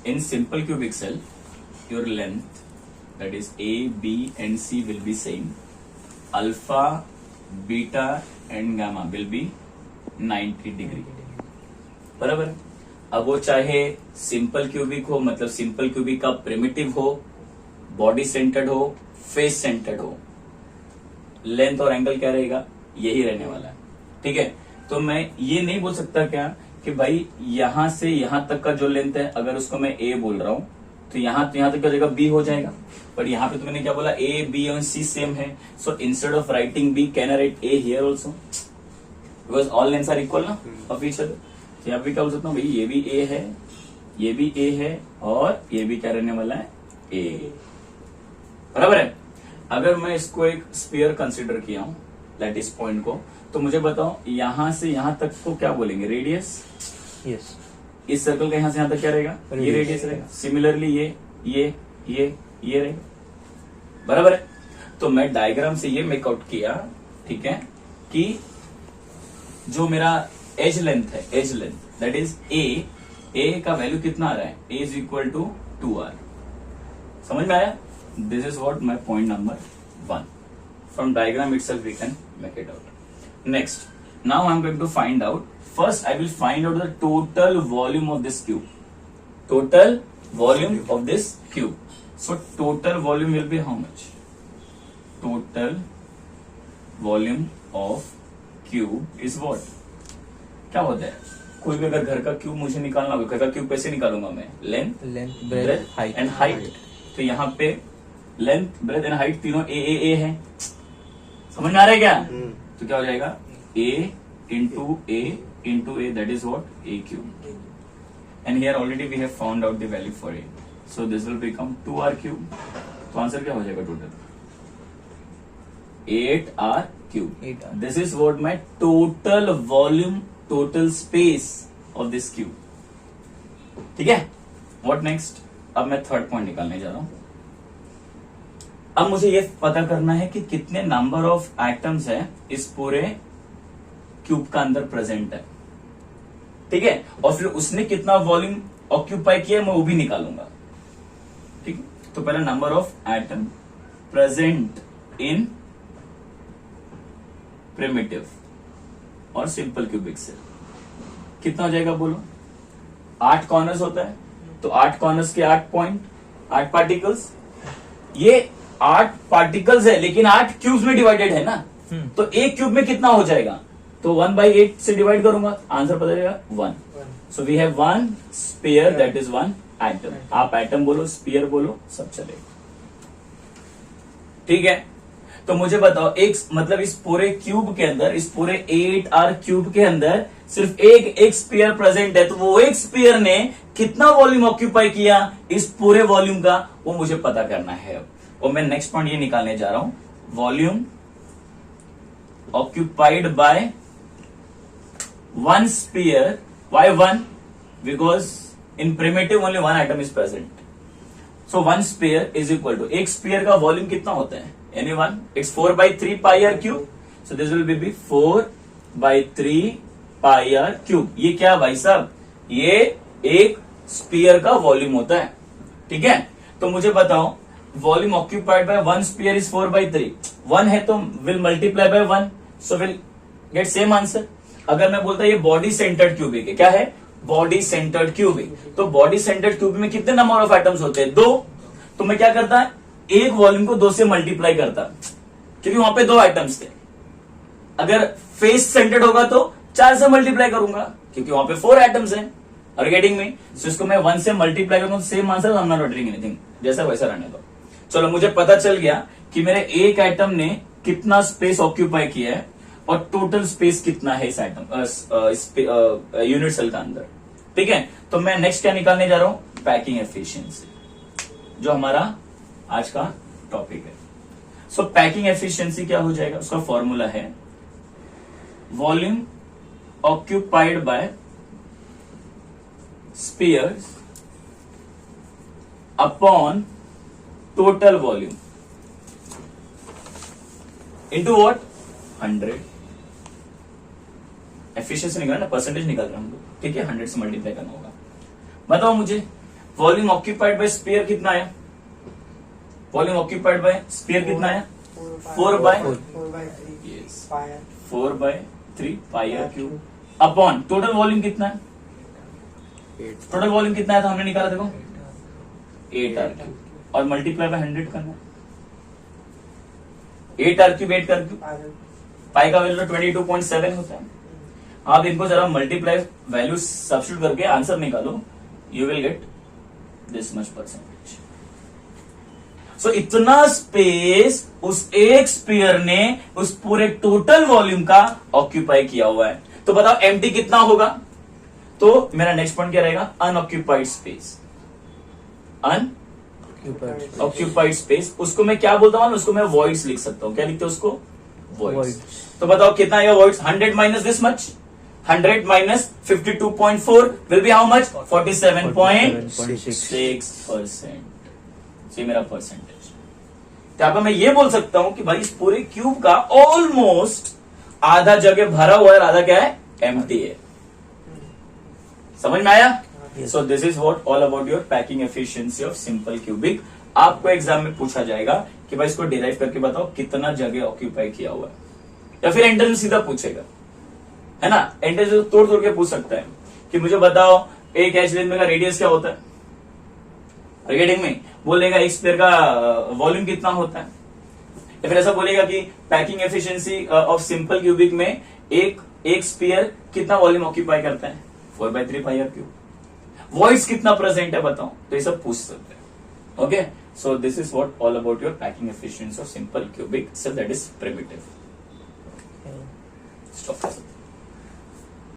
in simple cubic cell, your length, that is A, B and C will be same. Alpha, beta and gamma will be 90 degree. बराबर. अब वो चाहे simple cubic हो, मतलब simple cubic का primitive हो, body centred हो, face centred हो, लेंथ और एंगल क्या रहेगा, यही रहने वाला है. ठीक है. तो मैं ये नहीं बोल सकता क्या कि भाई यहां से यहां तक का जो लेंथ है, अगर उसको मैं ए बोल रहा हूं तो यहां तक क्या हो जाएगा, बी हो जाएगा. बट यहाँ पे तो मैंने क्या बोला, ए, बी और सी सेम है. So instead of writing B, can I write A here also, because all lengths are equal ना ऑफ ईच अदर. तो यहाँ पे क्या बोल सकता हूँ, भाई ये भी ए है, ये भी ए है और ये भी क्या रहने वाला है, ए. बराबर है. अगर मैं इसको एक स्फीयर कंसिडर किया हूं, लैटिस पॉइंट को, तो मुझे बताओ यहां से यहां तक को क्या बोलेंगे, रेडियस. यस. इस सर्कल का यहां से यहां तक क्या रहेगा, ये रेडियस रहेगा. सिमिलरली ये रहेगा. बराबर है. तो मैं डायग्राम से ये मेकआउट किया, ठीक है, कि जो मेरा एज लेंथ है, edge length that is A का वैल्यू कितना आ रहा है, ए इज इक्वल टू 2r. समझ में आया. This is what my point number 1. From diagram itself we can make it out. Next, now I am going to find out. First, I will find out the total volume of this cube. Total volume of this cube. So, total volume will be how much? Total volume of cube is what? क्या होता है? कोई भी अगर घर का cube मुझे निकालना होगा, घर का क्यूब कैसे निकालूंगा मैं? Length, breadth and height. तो यहाँ पे लेंथ, ब्रेथ एंड हाइट तीनों ए है. समझ में आ रहा है क्या? तो क्या हो जाएगा, ए into a, that is what, a cube. And here already we have found out the value for a. So this will become 2r cube. तो आंसर क्या हो जाएगा total, 8r cube. 8r. This is what my total volume, total space of this cube. ठीक है. What next? अब मैं third point निकालने जा रहा हूं. अब मुझे ये पता करना है कि कितने नंबर ऑफ एटम्स है इस पूरे क्यूब का अंदर प्रेजेंट है. ठीक है. और फिर उसने कितना वॉल्यूम ऑक्यूपाई किया मैं वो भी निकालूंगा. ठीक है. तो पहला number of atom present in primitive और सिंपल क्यूबिक सेल कितना हो जाएगा बोलो. 8 कॉर्नर्स होता है, तो 8 कॉर्नर्स के 8 पॉइंट, 8 पार्टिकल्स. ये 8 पार्टिकल्स है लेकिन 8 क्यूब्स में डिवाइडेड है ना. तो एक क्यूब में कितना हो जाएगा, तो 1/8 से डिवाइड करूंगा, आंसर पता चलेगा 1. So we have 1 sphere, that is 1 atom. आप एटम बोलो, स्पेयर बोलो, सब चलेगा. ठीक है. तो मुझे बताओ, एक मतलब इस पूरे क्यूब के अंदर, इस पूरे 8r क्यूब के अंदर सिर्फ एक स्पेयर प्रेजेंट है, तो वो एक स्पेयर ने कितना वॉल्यूम ऑक्यूपाई किया इस पूरे वॉल्यूम का, वो मुझे पता करना है. और मैं नेक्स्ट पॉइंट ये निकालने जा रहा हूं, volume occupied by one sphere. Why 1? Because in primitive only one atom is present. So 1 sphere is equal to, एक sphere का वॉल्यूम कितना होता है, anyone? It's 4/3 pi r cube. So this will be 4/3 pi r cube. ये क्या भाई साहब, ये एक स्पीयर का वॉल्यूम होता है. ठीक है. तो मुझे बताओ, volume occupied bye 1 sphere is 4/3. 1 है तो will multiply by 1, so will get same answer. अगर मैं बोलता ये बॉडी सेंटर्ड क्यूबिक है, क्या है, बॉडी सेंटर्ड क्यूबिक. तो बॉडी सेंटर्ड क्यूबिक में कितने नंबर ऑफ एटम्स होते हैं, 2. तो मैं क्या करता है, एक वॉल्यूम को 2 से मल्टीप्लाई करता, क्योंकि वहां पे 2 एटम्स थे. अगर फेस सेंटर्ड होगा तो 4 से मल्टीप्लाई करूंगा, क्योंकि वहां पे 4 एटम्स हैं. Are getting me? सो इसको मैं 1 से मल्टीप्लाई करूंगा, same answer. I am not doing anything, जैसा वैसा रहने दो. चलो, मुझे पता चल गया कि मेरे एक एटम ने कितना स्पेस ऑक्यूपाई किया है और टोटल स्पेस कितना है इस एटम यूनिट सेल का अंदर. ठीक है. तो मैं नेक्स्ट क्या निकालने जा रहा हूं, पैकिंग एफिशिएंसी, जो हमारा आज का टॉपिक है. सो पैकिंग एफिशिएंसी क्या हो जाएगा, उसका फॉर्मूला है volume occupied by spheres upon total volume into what, 100. Efficiency निकालना, परसेंटेज निकाल रहे हैं हम लोग. ठीक है. 100 से मल्टीप्लाई करना होगा. बताओ मुझे, वॉल्यूम ऑक्यूपाइड बाय स्फीयर कितना आया? वॉल्यूम ऑक्यूपाइड बाय स्फीयर कितना आया? 4 by 3 pi r cube upon total volume कितना है? टोटल वॉल्यूम कितना है? तो हमने निकाला देखो 8 आर क्यूब और मल्टीप्लाई बाय 100 करना है। 8 r cube 8 r cube pi का वैल्यू 22.7 होता है। आप इनको जरा मल्टीप्लाई वैल्यू सब्स्टिट्यूट करके आंसर निकालो, you will get this much percentage. So इतना स्पेस उस एक स्फीयर ने उस पूरे टोटल वॉल्यूम का ऑक्यूपाई किया हुआ है। तो बताओ एम्प्टी कितना होगा? तो मेरा नेक्स्ट पॉइंट क्या रहेगा? Unoccupied space. अनऑक्यूपाइड स्पेस उसको मैं क्या बोलता हूं? उसको मैं वॉइड्स लिख सकता हूं। क्या लिखते हैं उसको? वॉइड्स। तो बताओ कितना आएगा voids? 100 minus this much, 100 minus 52.4 will be how much? 47.6%। ये मेरा परसेंटेज। यहाँ पे मैं ये बोल सकता हूं कि भाई इस पूरे क्यूब का ऑलमोस्ट आधा जगह भरा हुआ है, आधा क्या है? एम्प्टी है। समझ में आया? So this is what all about your packing efficiency of simple cubic. आपको एग्जाम में पूछा जाएगा कि भाई इसको डिराइव करके बताओ कितना जगह ऑक्यूपाई किया हुआ है, या फिर एंट्रेंस में सीधा पूछेगा, है ना? एंट्रेंस में तोड़ तोड़ के पूछ सकता है कि मुझे बताओ एक एच लेंथ में का रेडियस क्या होता है। क्रिकेटिंग में बोलेगा एक स्फीयर का वॉल्यूम कितना होता है, या फिर ऐसा बोलेगा कि packing efficiency of simple cubic में एक स्फीयर कितना वॉल्यूम ऑक्यूपाई करता है? 4/3 पाई आर क्यूब। वॉइस कितना प्रेजेंट है बताओ, तो ये सब पूछ सकते हैं। Okay, so this is what all about your packing efficiency of simple cubic, so that is primitive. Stop.